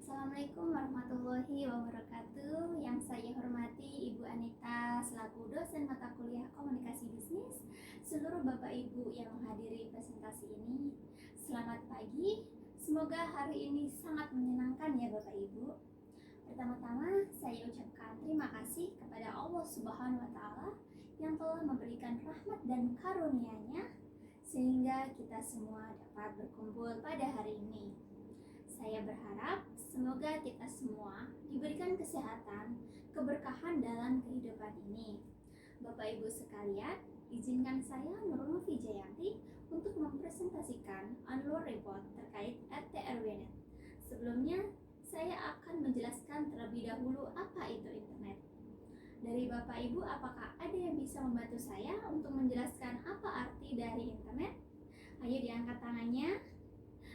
Assalamualaikum warahmatullahi wabarakatuh. Yang saya hormati Ibu Anita selaku dosen mata kuliah Komunikasi Bisnis, seluruh Bapak Ibu yang menghadiri presentasi ini. Selamat pagi. Semoga hari ini sangat menyenangkan ya Bapak Ibu. Pertama-tama saya ucapkan terima kasih kepada Allah Subhanahu wa taala yang telah memberikan rahmat dan karunia-Nya sehingga kita semua dapat berkumpul pada hari ini. Saya berharap semoga kita semua diberikan kesehatan, keberkahan dalam kehidupan ini. Bapak Ibu sekalian, izinkan saya Nurul Vijayanti untuk mempresentasikan annual report terkait RT/RW-Net. Sebelumnya, saya akan menjelaskan terlebih dahulu apa itu internet. Dari Bapak Ibu, apakah ada yang bisa membantu saya untuk menjelaskan apa arti dari internet? Ayo diangkat tangannya.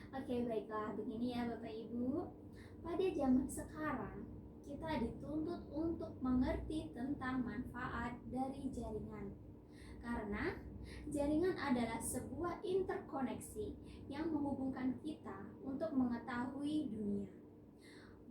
Oke, baiklah, begini ya Bapak Ibu. Pada zaman sekarang, kita dituntut untuk mengerti tentang manfaat dari jaringan. Karena jaringan adalah sebuah interkoneksi yang menghubungkan kita untuk mengetahui dunia.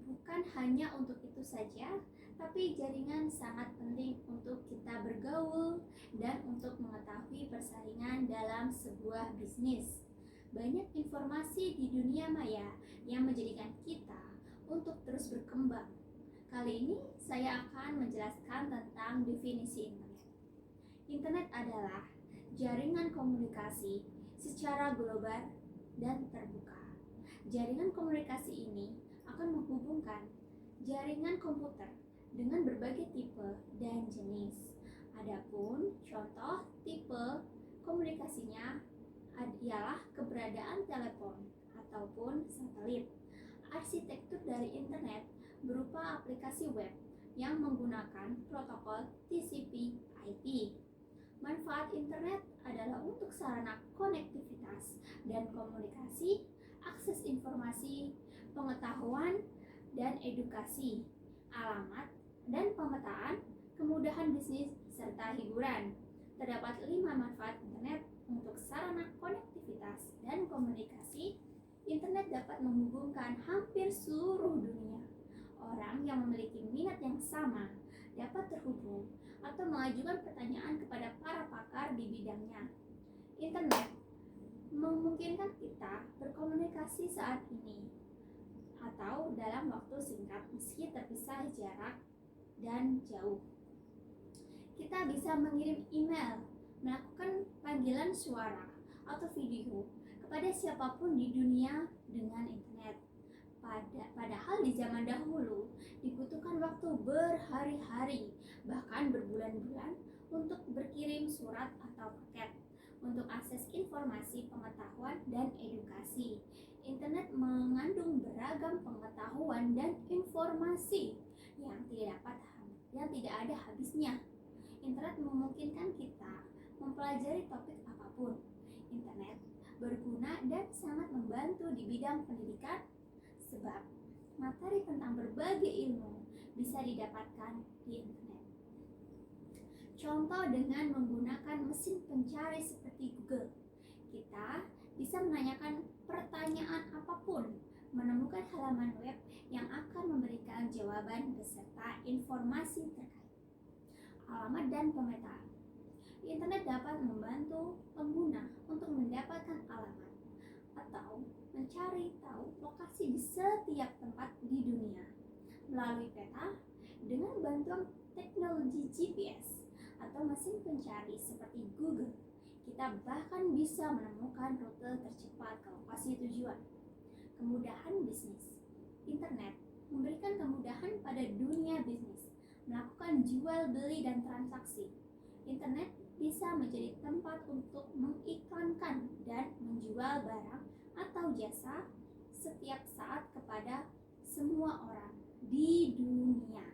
Bukan hanya untuk itu saja, tapi jaringan sangat penting untuk kita bergaul dan untuk mengetahui persaingan dalam sebuah bisnis. Banyak informasi di dunia maya yang menjadikan kita untuk terus berkembang. Kali ini saya akan menjelaskan tentang definisi internet. Internet adalah jaringan komunikasi secara global dan terbuka. Jaringan komunikasi ini akan menghubungkan jaringan komputer dengan berbagai tipe dan jenis. Adapun contoh tipe komunikasinya ialah keberadaan telepon ataupun satelit. Arsitektur dari internet berupa aplikasi web yang menggunakan protokol TCP/IP. Manfaat internet adalah untuk sarana konektivitas dan komunikasi, akses informasi, pengetahuan, dan edukasi, alamat dan pemetaan, kemudahan bisnis, serta hiburan. Terdapat 5 manfaat internet untuk sarana konektivitas dan komunikasi. Internet dapat menghubungkan hampir seluruh dunia. Orang yang memiliki minat yang sama dapat terhubung atau mengajukan pertanyaan kepada para pakar di bidangnya. Internet memungkinkan kita berkomunikasi saat ini atau dalam waktu singkat meski terpisah jarak dan jauh. Kita bisa mengirim email, melakukan panggilan suara atau video kepada siapapun di dunia dengan internet. Padahal di zaman dahulu dibutuhkan waktu berhari-hari, bahkan berbulan-bulan untuk berkirim surat atau paket. Untuk akses informasi, pengetahuan, dan edukasi, internet mengandung beragam pengetahuan dan informasi yang tidak ada habisnya. Internet memungkinkan kita mempelajari topik apapun. Internet berguna dan sangat membantu di bidang pendidikan sebab materi tentang berbagai ilmu bisa didapatkan di internet. Contoh dengan menggunakan mesin pencari seperti Google, kita bisa menanyakan pertanyaan apapun, menemukan halaman web yang akan memberikan jawaban beserta informasi terkait. Alamat dan pemetaan. Internet dapat membantu pengguna untuk mendapatkan alamat atau mencari tahu lokasi di setiap tempat di dunia melalui peta. Dengan bantuan teknologi GPS atau mesin pencari seperti Google, kita bahkan bisa menemukan rute tercepat ke lokasi tujuan. Kemudahan bisnis. Internet memberikan kemudahan pada dunia bisnis, melakukan jual beli dan transaksi. Internet bisa menjadi tempat untuk mengiklankan dan menjual barang atau jasa setiap saat kepada semua orang di dunia.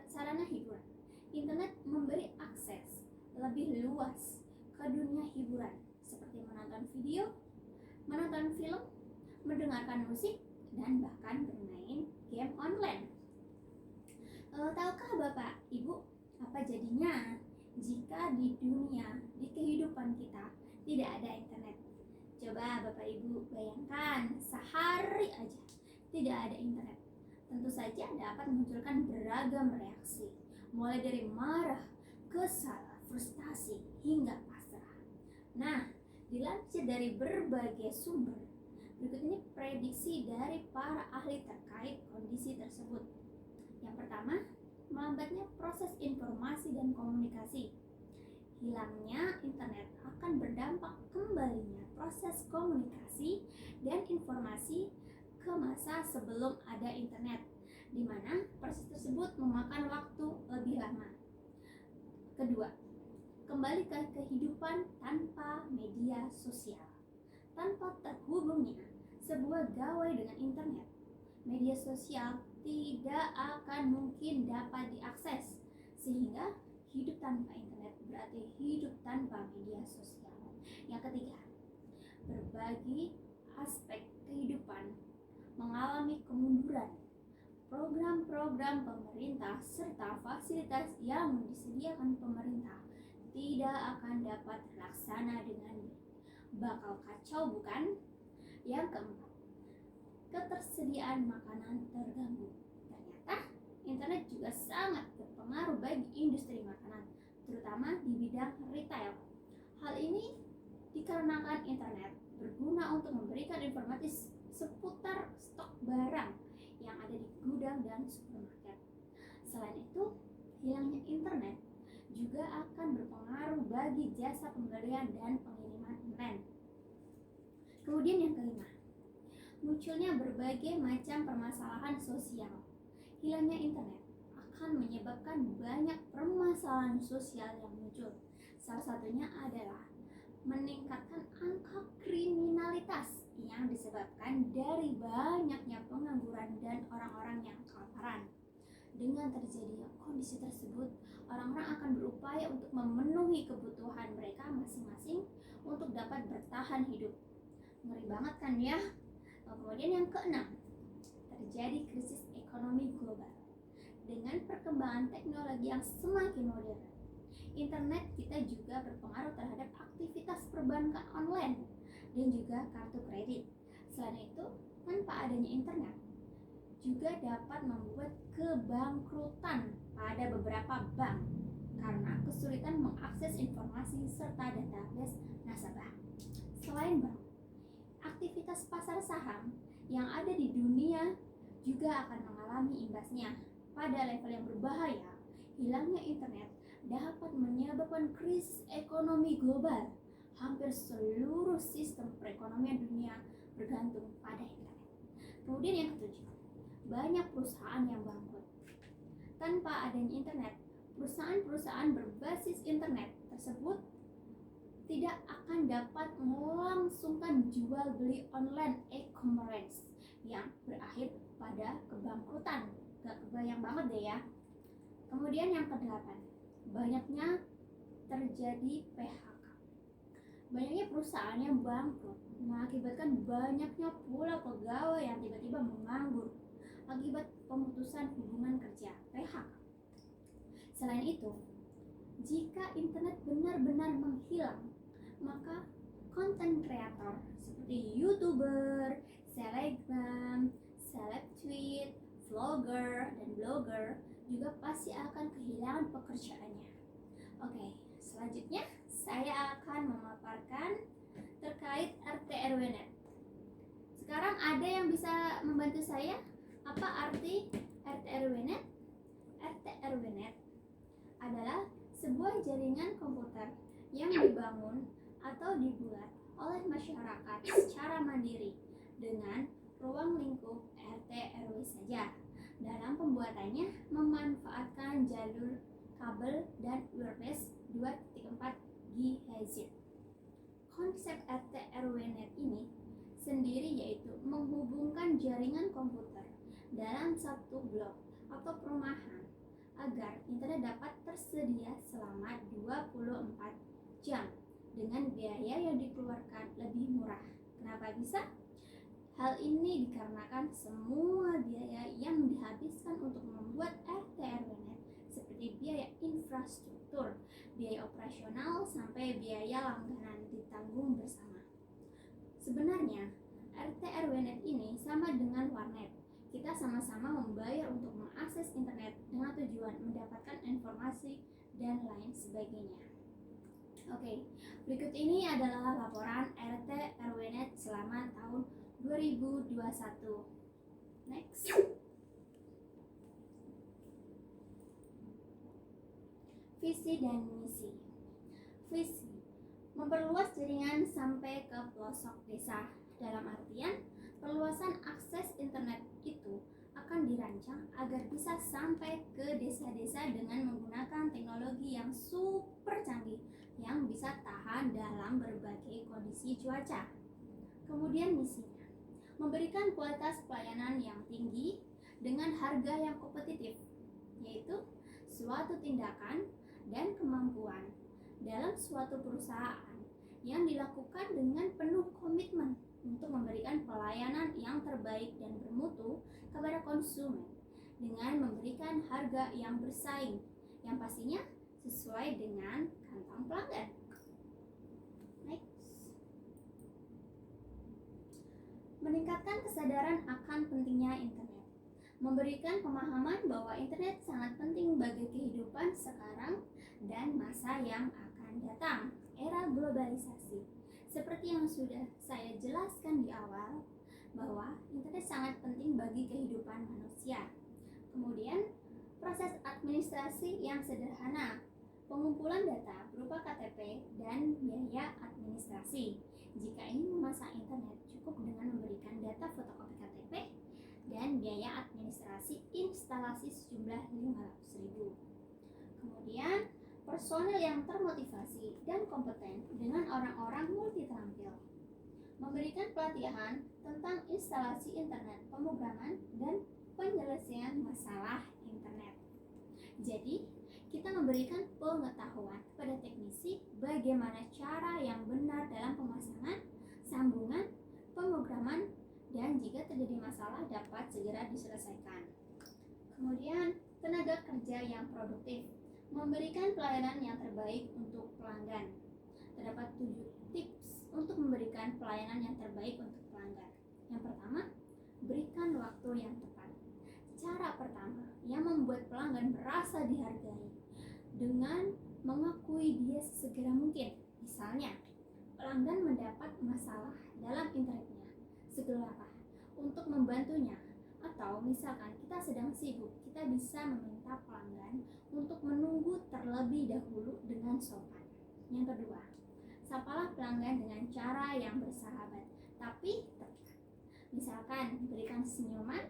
Sarana hiburan. Internet memberi akses lebih luas ke dunia hiburan seperti menonton video, menonton film, mendengarkan musik, dan bahkan bermain game online. Tahukah Bapak Ibu apa jadinya jika di dunia, di kehidupan kita tidak ada internet? Coba Bapak Ibu bayangkan sehari aja tidak ada internet, tentu saja dapat memunculkan beragam reaksi, mulai dari marah, kesal, frustasi, hingga pasrah. Nah, dilansir dari berbagai sumber, berikut ini prediksi dari para ahli terkait kondisi tersebut. Yang pertama, melambatnya proses informasi dan komunikasi. Hilangnya internet akan berdampak kembalinya proses komunikasi dan informasi ke masa sebelum ada internet, di mana proses tersebut memakan waktu lebih lama. Kedua, kembali ke kehidupan tanpa media sosial. Tanpa terhubungnya sebuah gawai dengan internet, media sosial tidak akan mungkin dapat diakses, sehingga hidup tanpa internet berarti hidup tanpa media sosial. Yang ketiga, berbagi aspek kehidupan mengalami kemunduran. Program-program pemerintah serta fasilitas yang disediakan pemerintah tidak akan dapat terlaksana dengan baik. Bakal kacau, bukan? Yang keempat, ketersediaan makanan terganggu. Ternyata internet juga sangat berpengaruh bagi industri makanan, terutama di bidang retail. Hal ini dikarenakan internet berguna untuk memberikan informasi seputar stok barang yang ada di gudang dan supermarket. Selain itu, hilangnya internet juga akan berpengaruh bagi jasa pembelian dan pengiriman online. Kemudian yang kelima, munculnya berbagai macam permasalahan sosial. Hilangnya internet akan menyebabkan banyak permasalahan sosial yang muncul. Salah satunya adalah meningkatkan angka kriminalitas yang disebabkan dari banyaknya pengangguran dan orang-orang yang kelaparan. Dengan terjadinya kondisi tersebut, orang-orang akan berupaya untuk memenuhi kebutuhan mereka masing-masing untuk dapat bertahan hidup. Ngeri banget kan ya? Kemudian yang keenam, terjadi krisis ekonomi global. Dengan perkembangan teknologi yang semakin modern, internet kita juga berpengaruh terhadap aktivitas perbankan online dan juga kartu kredit. Selain itu, tanpa adanya internet juga dapat membuat kebangkrutan pada beberapa bank karena kesulitan mengakses informasi serta database nasabah. Selain bank, aktivitas pasar saham yang ada di dunia juga akan mengalami imbasnya. Pada level yang berbahaya, hilangnya internet dapat menyebabkan krisis ekonomi global. Hampir seluruh sistem perekonomian dunia bergantung pada internet. Kemudian yang ketujuh, banyak perusahaan yang bangkrut. Tanpa adanya internet, perusahaan-perusahaan berbasis internet tersebut tidak akan dapat melangsungkan jual beli online e-commerce yang berakhir pada kebangkrutan. Gak kebayang banget deh ya. Kemudian yang kedelapan, banyaknya terjadi PHK. Banyaknya perusahaan yang bangkrut mengakibatkan banyaknya pula pegawai yang tiba-tiba menganggur akibat pemutusan hubungan kerja PHK. Selain itu, jika internet benar-benar menghilang, maka konten kreator seperti YouTuber, selebgram, seleb tweet, vlogger, dan blogger juga pasti akan kehilangan pekerjaannya. Oke, selanjutnya saya akan memaparkan terkait RT/RW-Net. Sekarang ada yang bisa membantu saya? Apa arti RT/RW-Net? RT/RW-Net adalah sebuah jaringan komputer yang dibangun atau dibuat oleh masyarakat secara mandiri dengan ruang lingkup RT/RW saja. Dalam pembuatannya memanfaatkan jalur kabel dan wireless 2.4 GHz. Konsep RT/RW-Net ini sendiri yaitu menghubungkan jaringan komputer dalam satu blok atau perumahan agar internet dapat tersedia selama 24 jam dengan biaya yang dikeluarkan lebih murah. Kenapa bisa? Hal ini dikarenakan semua biaya yang dihabiskan untuk membuat RT/RW-Net seperti biaya infrastruktur, biaya operasional, sampai biaya langganan ditanggung bersama. Sebenarnya RT/RW-Net ini sama dengan warnet, Kita sama-sama membayar untuk mengakses internet dengan tujuan mendapatkan informasi dan lain sebagainya. Oke, berikut ini adalah laporan RT RWNet selama tahun 2021. Next. Visi dan misi. Visi memperluas jaringan sampai ke pelosok desa. Dalam artian, perluasan akses internet itu akan dirancang agar bisa sampai ke desa-desa dengan menggunakan teknologi yang super canggih yang bisa tahan dalam berbagai kondisi cuaca. Kemudian misinya, memberikan kualitas pelayanan yang tinggi dengan harga yang kompetitif, yaitu suatu tindakan dan kemampuan dalam suatu perusahaan yang dilakukan dengan penuh komitmen untuk memberikan pelayanan yang terbaik dan bermutu kepada konsumen dengan memberikan harga yang bersaing yang pastinya sesuai dengan kantong pelanggan. Next. Meningkatkan kesadaran akan pentingnya internet, memberikan pemahaman bahwa internet sangat penting bagi kehidupan sekarang dan masa yang akan datang, era globalisasi. Seperti yang sudah saya jelaskan di awal, bahwa internet sangat penting bagi kehidupan manusia. Kemudian, proses administrasi yang sederhana, pengumpulan data berupa KTP dan biaya administrasi. Jika ingin memasang internet, cukup dengan memberikan data fotokopi KTP dan biaya administrasi instalasi sejumlah 500.000. Kemudian, personel yang termotivasi dan kompeten dengan orang-orang multi terampil, memberikan pelatihan tentang instalasi internet, pemrograman, dan penyelesaian masalah internet. Jadi, kita memberikan pengetahuan kepada teknisi bagaimana cara yang benar dalam pemasangan, sambungan, pemrograman, dan jika terjadi masalah dapat segera diselesaikan. Kemudian, tenaga kerja yang produktif, memberikan pelayanan yang terbaik untuk pelanggan. Terdapat 7 tips untuk memberikan pelayanan yang terbaik untuk pelanggan. Yang pertama, berikan waktu yang tepat. Cara pertama yang membuat pelanggan merasa dihargai dengan mengakui dia sesegera mungkin. Misalnya, pelanggan mendapat masalah dalam internetnya, segeralah untuk membantunya. Atau misalkan kita sedang sibuk, kita bisa meminta pelanggan untuk menunggu terlebih dahulu dengan sopan. Yang kedua, sapalah pelanggan dengan cara yang bersahabat, tapi tepat. Misalkan berikan senyuman,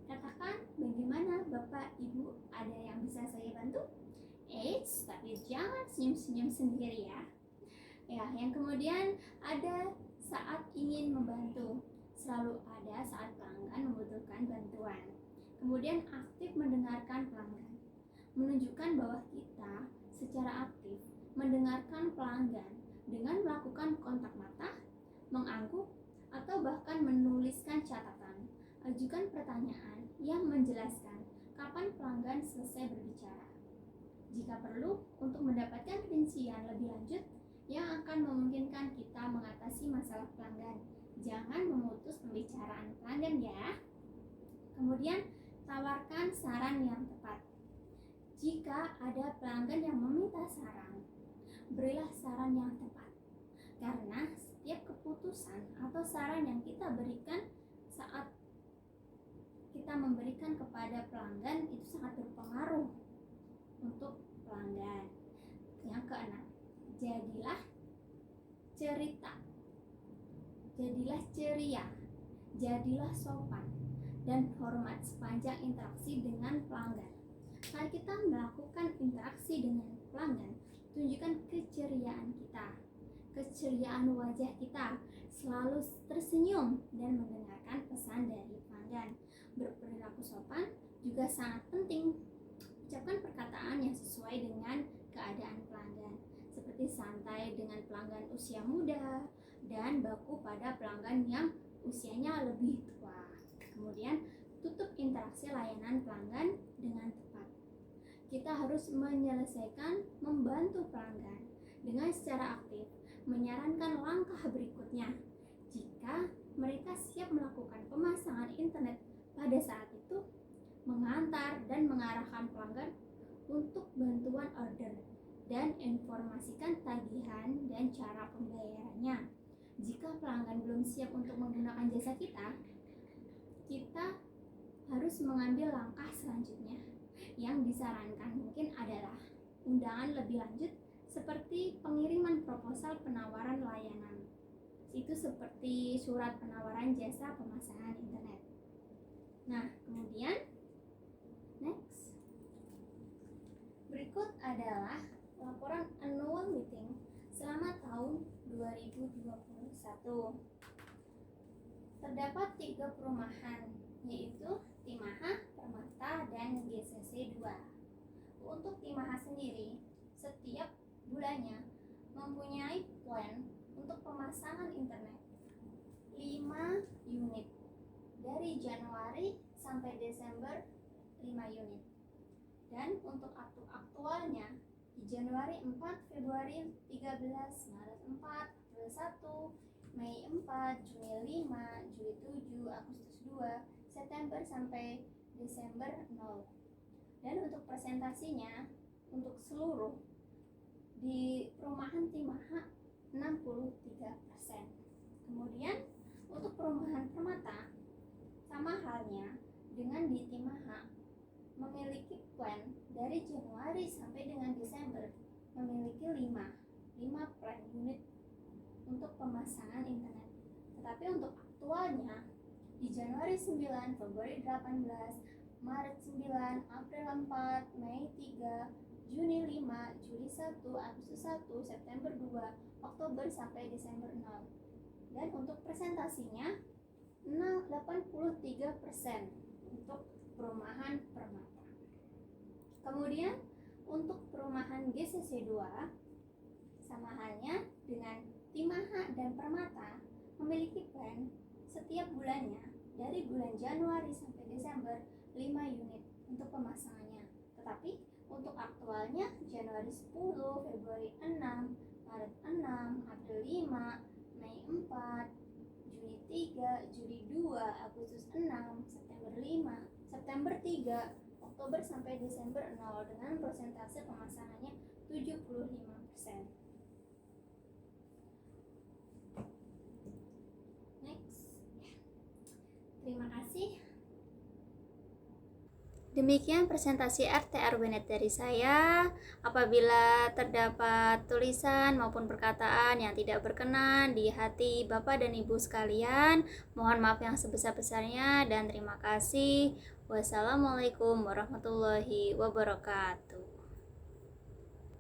katakan bagaimana Bapak Ibu, ada yang bisa saya bantu? Tapi jangan senyum-senyum sendiri ya. Yang kemudian ada saat ingin membantu, selalu ada saat pelanggan membutuhkan bantuan. Kemudian aktif mendengarkan pelanggan, menunjukkan bahwa kita secara aktif mendengarkan pelanggan dengan melakukan kontak mata, mengangguk, atau bahkan menuliskan catatan. Ajukan pertanyaan yang menjelaskan kapan pelanggan selesai berbicara. Jika perlu, untuk mendapatkan rincian lebih lanjut yang akan memungkinkan kita mengatasi masalah pelanggan. Jangan memutus pembicaraan pelanggan ya. Kemudian, tawarkan saran yang tepat. Jika ada pelanggan yang meminta saran, berilah saran yang tepat. Karena setiap keputusan atau saran yang kita berikan saat kita memberikan kepada pelanggan itu sangat berpengaruh untuk pelanggan. Yang keenam, jadilah ceria, jadilah sopan dan hormat sepanjang interaksi dengan pelanggan. Saat kita melakukan interaksi dengan pelanggan, tunjukkan keceriaan kita, keceriaan wajah kita, selalu tersenyum dan mendengarkan pesan dari pelanggan. Berperilaku sopan juga sangat penting. Ucapkan perkataan yang sesuai dengan keadaan pelanggan, seperti santai dengan pelanggan usia muda dan baku pada pelanggan yang usianya lebih tua. Kemudian, tutup interaksi layanan pelanggan dengan tepat. Kita harus menyelesaikan membantu pelanggan dengan secara aktif, menyarankan langkah berikutnya jika mereka siap melakukan pemasangan internet pada saat itu mengantar dan mengarahkan pelanggan untuk bantuan order dan informasikan tagihan dan cara pembayarannya. Jika pelanggan belum siap untuk menggunakan jasa kita harus mengambil langkah selanjutnya. Yang disarankan mungkin adalah undangan lebih lanjut seperti pengiriman proposal penawaran layanan. Itu seperti surat penawaran jasa pemasangan internet. Nah, kemudian next. Berikut adalah laporan annual meeting selama tahun 2021. Terdapat 3 perumahan, yaitu Timaha, Permata, dan GCC 2. Untuk Timaha sendiri, setiap bulannya mempunyai plan untuk pemasangan internet 5 unit dari Januari sampai Desember 5 unit. Dan untuk aktualnya di Januari 4, Februari 13, Maret 4, April 1, Mei 4, Juni 5, Juli 7, Agustus 2, September sampai Desember 0. Dan untuk presentasinya untuk seluruh di perumahan Timaha 63%. Kemudian untuk perumahan Permata sama halnya dengan di Timaha memiliki plan dari Januari sampai dengan Desember memiliki 5 plan unit untuk pemasangan internet. Tetapi untuk aktualnya di Januari 9, Februari 18, Maret 9, April 4, Mei 3, Juni 5, Juli 1, Agustus 1, September 2, Oktober sampai Desember 0. Dan untuk presentasinya 83% untuk perumahan Permata. Kemudian untuk perumahan GCC 2 sama halnya dengan Timaha dan Permata memiliki plan setiap bulannya dari bulan Januari sampai Desember 5 unit untuk pemasangannya. Tetapi untuk aktualnya Januari 10, Februari 6, Maret 6, April 5, Mei 4, Juni 3, Juli 2, Agustus 6, September 5, September 3, Oktober sampai Desember 0 dengan persentase pemasangannya 75%. Next. Terima kasih. Demikian presentasi RT/RW.Net dari saya. Apabila terdapat tulisan maupun perkataan yang tidak berkenan di hati Bapak dan Ibu sekalian, mohon maaf yang sebesar-besarnya dan terima kasih. Wassalamualaikum warahmatullahi wabarakatuh.